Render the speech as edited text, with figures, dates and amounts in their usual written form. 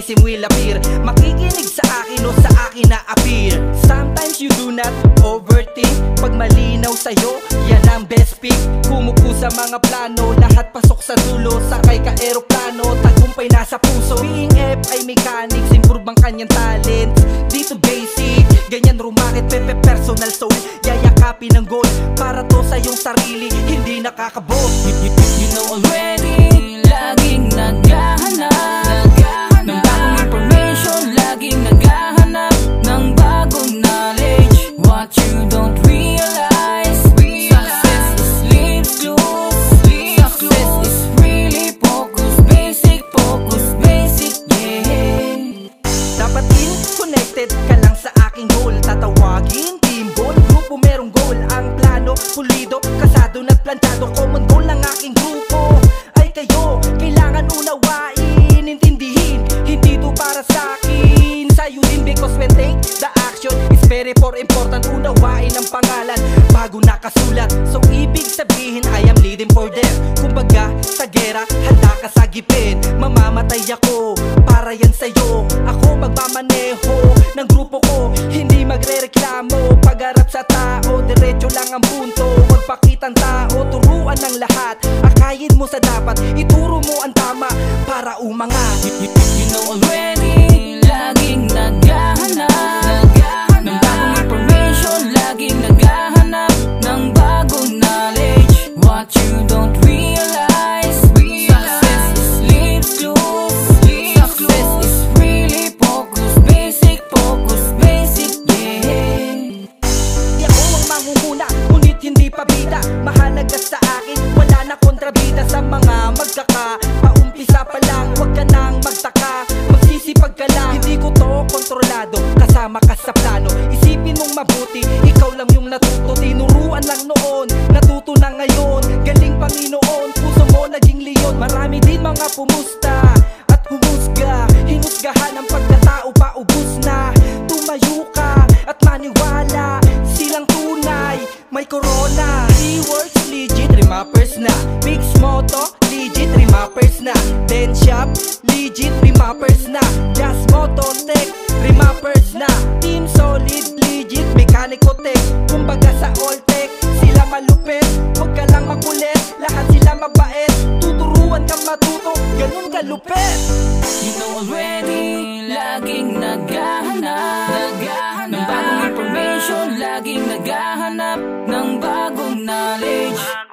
criticism will appear. Makikinig sa akin o sa akin na appear. Sometimes you do not overthink. Pag malinaw sa'yo, yan ang best pick. Kumupo sa mga plano, lahat pasok sa dulo. Sakay ka eroplano, tagumpay nasa puso. Being F ay mechanics, improve ang kanyang talents. Dito basic, ganyan rumakit, pepe personal soul. Yayakapin ng goal, para to sa iyong sarili, hindi nakakabot. You know already, laging naghahanap ng bagong information, laging naghahanap ng bagong knowledge. What you don't realize, success is lives loose. Success is really focus, basic, yeah. Dapat connected ka lang sa aking goal. Tatawagin, team goal, grupo merong goal. Ang plano, pulido, kasado na't planchado. Common goal ng aking grupo ay kayo. Kailangan unawain, intindihin. Hindi to para sa akin, sa'yo din. Because when take the action, it's very important. Unawain ang pangalan bago nakasulat. So ibig sabihin, I am leading for them. Kumbaga, sa gera, handa ka sagipin. Mamamatay ako, para yan sa'yo. Ako magmamaneho ng grupo ko, hindi magrereklamo. Pagharap sa tao, diretso lang ang punto. Huwag pakitang tao, turuan ng lahat. Akayin mo sa dapat, ituro mo ang tama para umangat. You know already, laging naghahanap ng bagong information, laging naghahanap ng bagong knowledge. What you don't realize, success is lives loose. Success is really focus, basic, yeah. Di ako ang mangunguna, ngunit hindi pa bida. Mahalaga sa akin, wala na kontrabida. Sa mga magkaka-paumpisa pa lang, huwag ka nang magtaka, magsisipag ka lang. Hindi ko to kontrolado, kasama ka sa plano. Isipin mong mabuti, ikaw lang yung natuto. Tinuruan lang noon, natuto na ngayon. Galing Panginoon, puso mo naging leon. Marami din mga pumusta at humusga, hinusgahan ang pagkatao, paubos na. Tumayo ka at maniwala, silang tunay, may corona. Keywords legit, rimappers na. Mix moto, legit, rimappers na. Den shop, legit, rimappers na. Jazz moto, tech, rimappers na. Team solid, legit, mekaniko tech. Kumbaga sa all tech, sila malupit. Huwag ka lang makulit, lahat sila mabait. Tuturuan kang matuto, ganun kalupit. You know already, laging naghahanap ng bagong information, laging naghahanap ng bagong knowledge.